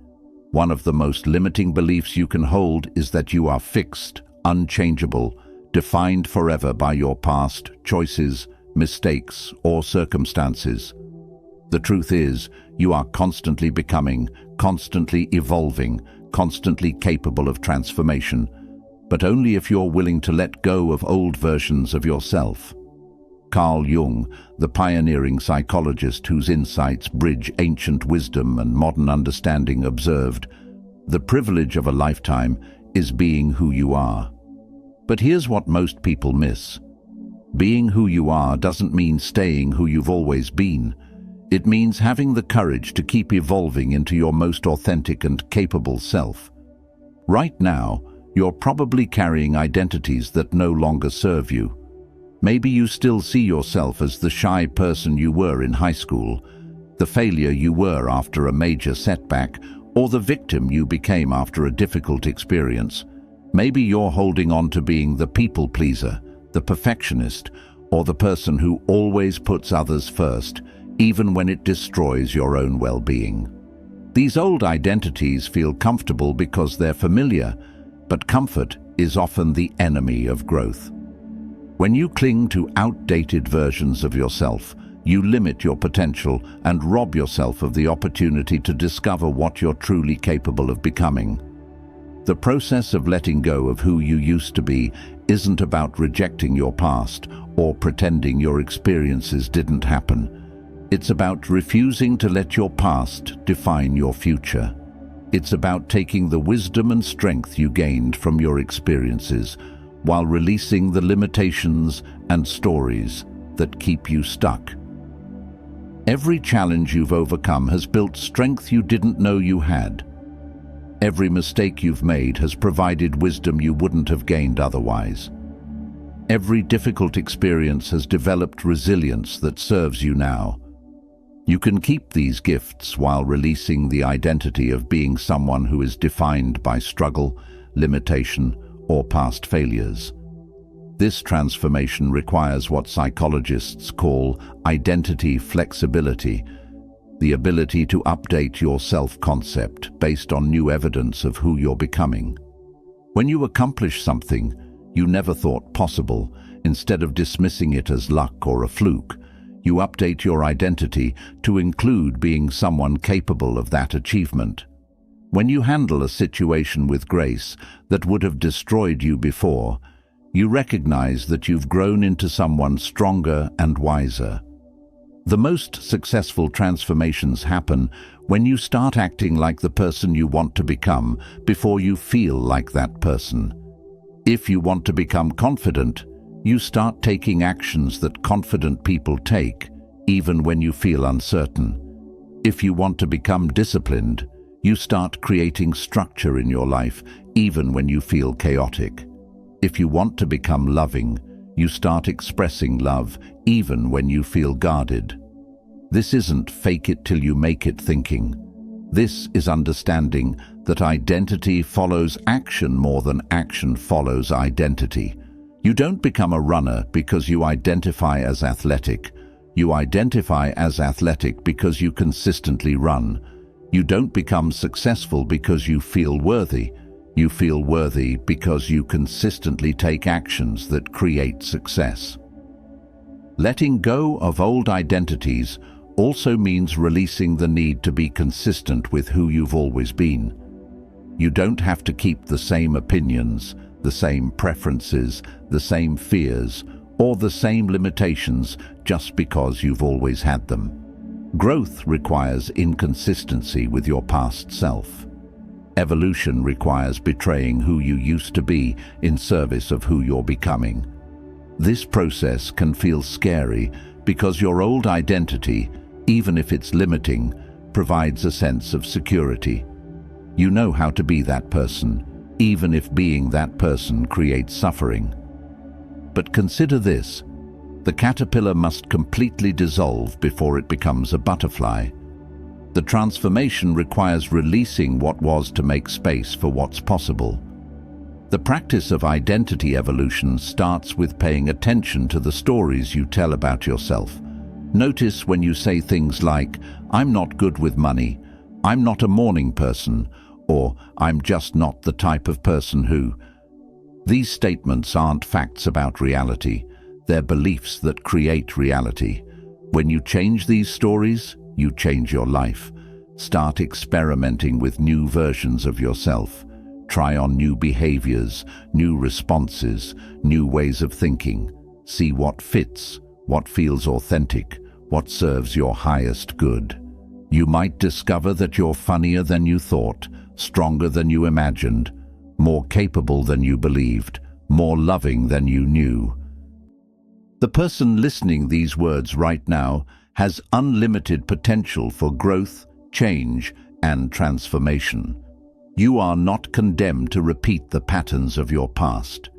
One of the most limiting beliefs you can hold is that you are fixed, unchangeable, defined forever by your past choices, mistakes, or circumstances. The truth is, you are constantly becoming, constantly evolving, constantly capable of transformation, but only if you're willing to let go of old versions of yourself. Carl Jung, the pioneering psychologist whose insights bridge ancient wisdom and modern understanding, observed, "The privilege of a lifetime is being who you are." But here's what most people miss. Being who you are doesn't mean staying who you've always been. It means having the courage to keep evolving into your most authentic and capable self. Right now, you're probably carrying identities that no longer serve you. Maybe you still see yourself as the shy person you were in high school, the failure you were after a major setback, or the victim you became after a difficult experience. Maybe you're holding on to being the people pleaser, the perfectionist, or the person who always puts others first, even when it destroys your own well-being. These old identities feel comfortable because they're familiar, but comfort is often the enemy of growth. When you cling to outdated versions of yourself, you limit your potential and rob yourself of the opportunity to discover what you're truly capable of becoming. The process of letting go of who you used to be isn't about rejecting your past or pretending your experiences didn't happen. It's about refusing to let your past define your future. It's about taking the wisdom and strength you gained from your experiences while releasing the limitations and stories that keep you stuck. Every challenge you've overcome has built strength you didn't know you had. Every mistake you've made has provided wisdom you wouldn't have gained otherwise. Every difficult experience has developed resilience that serves you now. You can keep these gifts while releasing the identity of being someone who is defined by struggle, limitation, or past failures. This transformation requires what psychologists call identity flexibility, the ability to update your self-concept based on new evidence of who you're becoming. When you accomplish something you never thought possible, instead of dismissing it as luck or a fluke, you update your identity to include being someone capable of that achievement. When you handle a situation with grace that would have destroyed you before, you recognize that you've grown into someone stronger and wiser. The most successful transformations happen when you start acting like the person you want to become before you feel like that person. If you want to become confident, you start taking actions that confident people take, even when you feel uncertain. If you want to become disciplined, you start creating structure in your life, even when you feel chaotic. If you want to become loving, you start expressing love, even when you feel guarded. This isn't fake it till you make it thinking. This is understanding that identity follows action more than action follows identity. You don't become a runner because you identify as athletic. You identify as athletic because you consistently run. You don't become successful because you feel worthy. You feel worthy because you consistently take actions that create success. Letting go of old identities also means releasing the need to be consistent with who you've always been. You don't have to keep the same opinions, the same preferences, the same fears, or the same limitations just because you've always had them. Growth requires inconsistency with your past self. Evolution requires betraying who you used to be in service of who you're becoming. This process can feel scary because your old identity, even if it's limiting, provides a sense of security. You know how to be that person, even if being that person creates suffering. But consider this: the caterpillar must completely dissolve before it becomes a butterfly. The transformation requires releasing what was to make space for what's possible. The practice of identity evolution starts with paying attention to the stories you tell about yourself. Notice when you say things like, "I'm not good with money," "I'm not a morning person," or "I'm just not the type of person who." These statements aren't facts about reality. They're beliefs that create reality. When you change these stories, you change your life. Start experimenting with new versions of yourself. Try on new behaviors, new responses, new ways of thinking. See what fits, what feels authentic, what serves your highest good. You might discover that you're funnier than you thought, stronger than you imagined, more capable than you believed, more loving than you knew. The person listening these words right now has unlimited potential for growth, change, and transformation. You are not condemned to repeat the patterns of your past.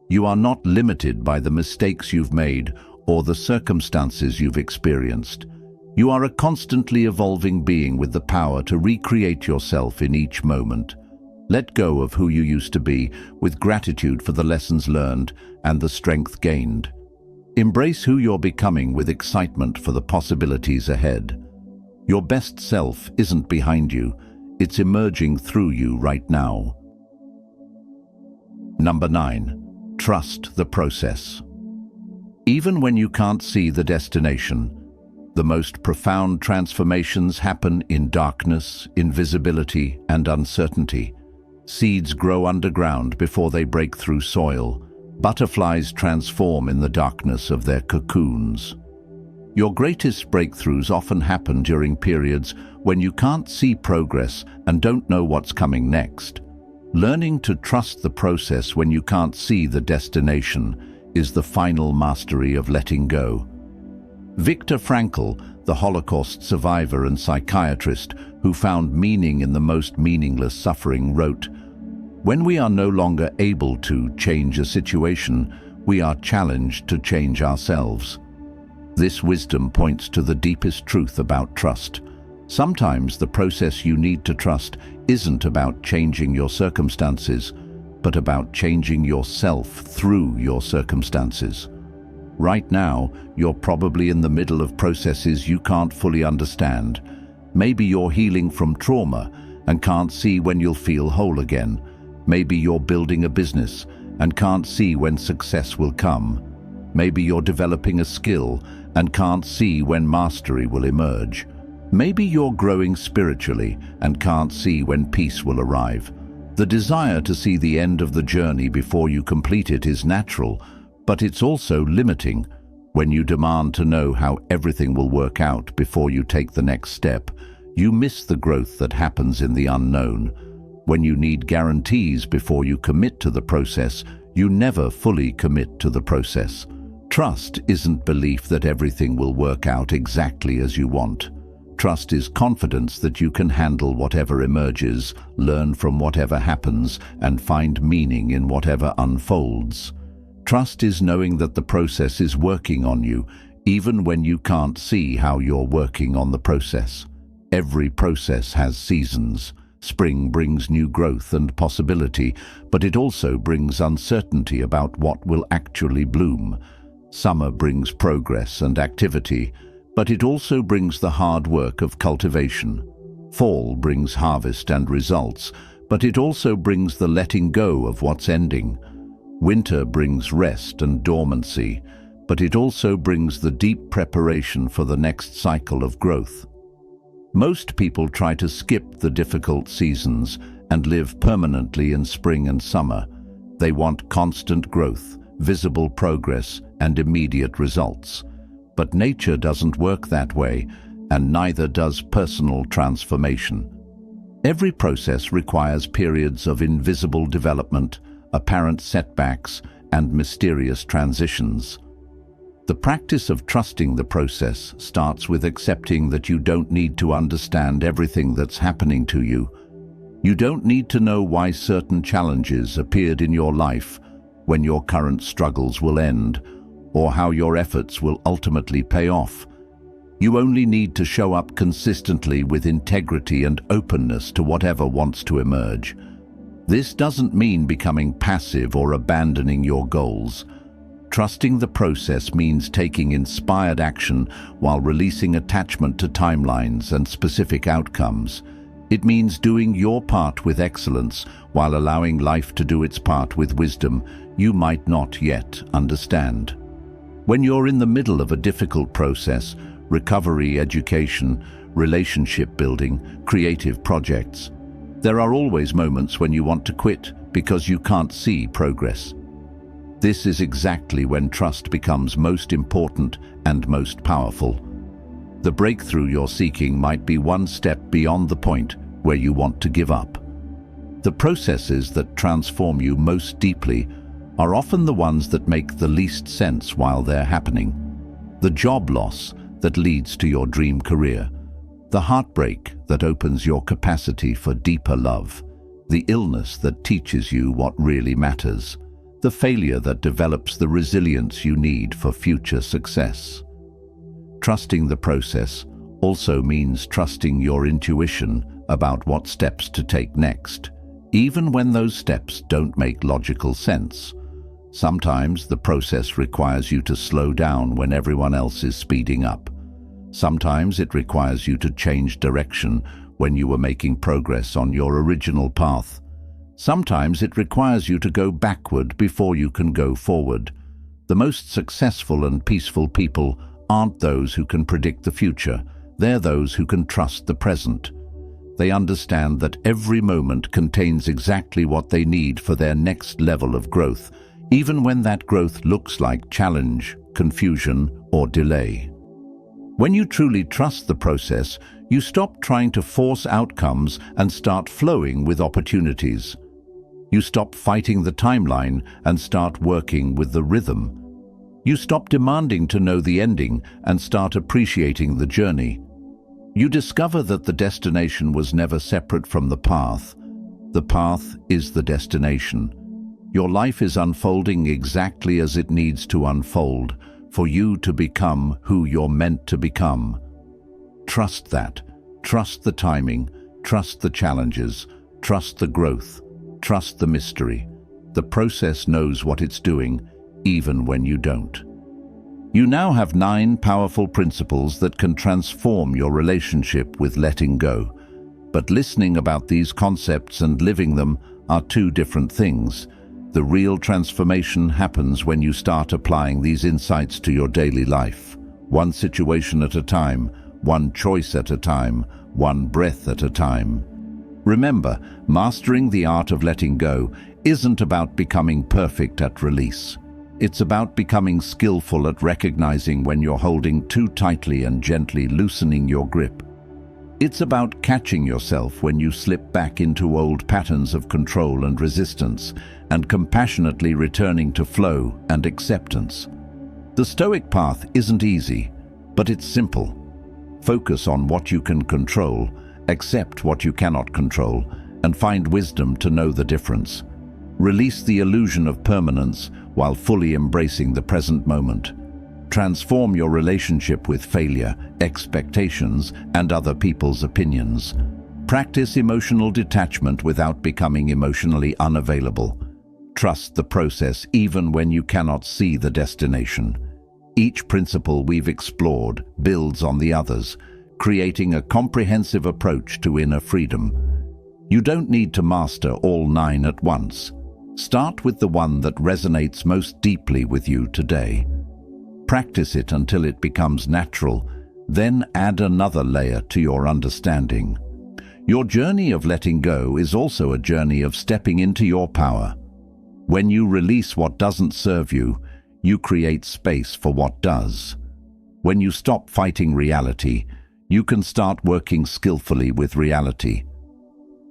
You are not limited by the mistakes you've made or the circumstances you've experienced. You are a constantly evolving being with the power to recreate yourself in each moment. Let go of who you used to be, with gratitude for the lessons learned and the strength gained. Embrace who you're becoming with excitement for the possibilities ahead. Your best self isn't behind you, it's emerging through you right now. Number 9. Trust the process. Even when you can't see the destination, the most profound transformations happen in darkness, invisibility, and uncertainty. Seeds grow underground before they break through soil. Butterflies transform in the darkness of their cocoons. Your greatest breakthroughs often happen during periods when you can't see progress and don't know what's coming next. Learning to trust the process when you can't see the destination is the final mastery of letting go. Viktor Frankl, the Holocaust survivor and psychiatrist who found meaning in the most meaningless suffering, wrote, "When we are no longer able to change a situation, we are challenged to change ourselves." This wisdom points to the deepest truth about trust. Sometimes the process you need to trust isn't about changing your circumstances, but about changing yourself through your circumstances. Right now, you're probably in the middle of processes you can't fully understand. Maybe you're healing from trauma and can't see when you'll feel whole again. Maybe you're building a business and can't see when success will come. Maybe you're developing a skill and can't see when mastery will emerge. Maybe you're growing spiritually and can't see when peace will arrive. The desire to see the end of the journey before you complete it is natural, but it's also limiting. When you demand to know how everything will work out before you take the next step, you miss the growth that happens in the unknown. When you need guarantees before you commit to the process, you never fully commit to the process. Trust isn't belief that everything will work out exactly as you want. Trust is confidence that you can handle whatever emerges, learn from whatever happens, and find meaning in whatever unfolds. Trust is knowing that the process is working on you, even when you can't see how you're working on the process. Every process has seasons. Spring brings new growth and possibility, but it also brings uncertainty about what will actually bloom. Summer brings progress and activity, but it also brings the hard work of cultivation. Fall brings harvest and results, but it also brings the letting go of what's ending. Winter brings rest and dormancy, but it also brings the deep preparation for the next cycle of growth. Most people try to skip the difficult seasons and live permanently in spring and summer. They want constant growth, visible progress, and immediate results. But nature doesn't work that way, and neither does personal transformation. Every process requires periods of invisible development, apparent setbacks, and mysterious transitions. The practice of trusting the process starts with accepting that you don't need to understand everything that's happening to you. You don't need to know why certain challenges appeared in your life, when your current struggles will end, or how your efforts will ultimately pay off. You only need to show up consistently with integrity and openness to whatever wants to emerge. This doesn't mean becoming passive or abandoning your goals. Trusting the process means taking inspired action while releasing attachment to timelines and specific outcomes. It means doing your part with excellence while allowing life to do its part with wisdom you might not yet understand. When you're in the middle of a difficult process, recovery, education, relationship building, creative projects, there are always moments when you want to quit because you can't see progress. This is exactly when trust becomes most important and most powerful. The breakthrough you're seeking might be one step beyond the point where you want to give up. The processes that transform you most deeply are often the ones that make the least sense while they're happening. The job loss that leads to your dream career, the heartbreak that opens your capacity for deeper love, the illness that teaches you what really matters, the failure that develops the resilience you need for future success. Trusting the process also means trusting your intuition about what steps to take next, even when those steps don't make logical sense. Sometimes the process requires you to slow down when everyone else is speeding up. Sometimes it requires you to change direction when you were making progress on your original path. Sometimes it requires you to go backward before you can go forward. The most successful and peaceful people aren't those who can predict the future. They're those who can trust the present. They understand that every moment contains exactly what they need for their next level of growth, even when that growth looks like challenge, confusion, or delay. When you truly trust the process, you stop trying to force outcomes and start flowing with opportunities. You stop fighting the timeline and start working with the rhythm. You stop demanding to know the ending and start appreciating the journey. You discover that the destination was never separate from the path. The path is the destination. Your life is unfolding exactly as it needs to unfold for you to become who you're meant to become. Trust that. Trust the timing. Trust the challenges. Trust the growth. Trust the mystery. The process knows what it's doing, even when you don't. You now have 9 powerful principles that can transform your relationship with letting go. But listening about these concepts and living them are 2 different things. The real transformation happens when you start applying these insights to your daily life. One situation at a time, one choice at a time, one breath at a time. Remember, mastering the art of letting go isn't about becoming perfect at release. It's about becoming skillful at recognizing when you're holding too tightly and gently loosening your grip. It's about catching yourself when you slip back into old patterns of control and resistance, and compassionately returning to flow and acceptance. The Stoic path isn't easy, but it's simple. Focus on what you can control, accept what you cannot control, and find wisdom to know the difference. Release the illusion of permanence while fully embracing the present moment. Transform your relationship with failure, expectations, and other people's opinions. Practice emotional detachment without becoming emotionally unavailable. Trust the process even when you cannot see the destination. Each principle we've explored builds on the others, creating a comprehensive approach to inner freedom. You don't need to master all 9 at once. Start with the one that resonates most deeply with you today. Practice it until it becomes natural, then add another layer to your understanding. Your journey of letting go is also a journey of stepping into your power. When you release what doesn't serve you, you create space for what does. When you stop fighting reality, you can start working skillfully with reality.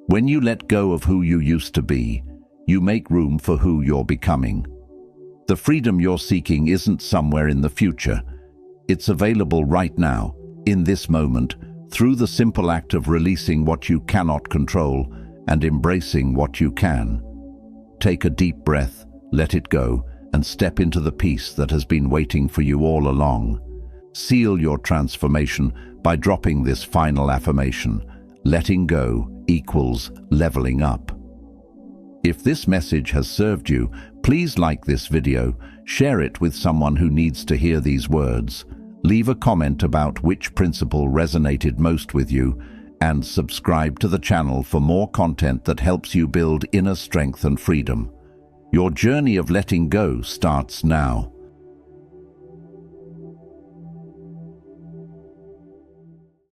When you let go of who you used to be, you make room for who you're becoming. The freedom you're seeking isn't somewhere in the future. It's available right now, in this moment, through the simple act of releasing what you cannot control and embracing what you can. Take a deep breath, let it go, and step into the peace that has been waiting for you all along. Seal your transformation by dropping this final affirmation: letting go equals leveling up. If this message has served you, please like this video, share it with someone who needs to hear these words, leave a comment about which principle resonated most with you, and subscribe to the channel for more content that helps you build inner strength and freedom. Your journey of letting go starts now.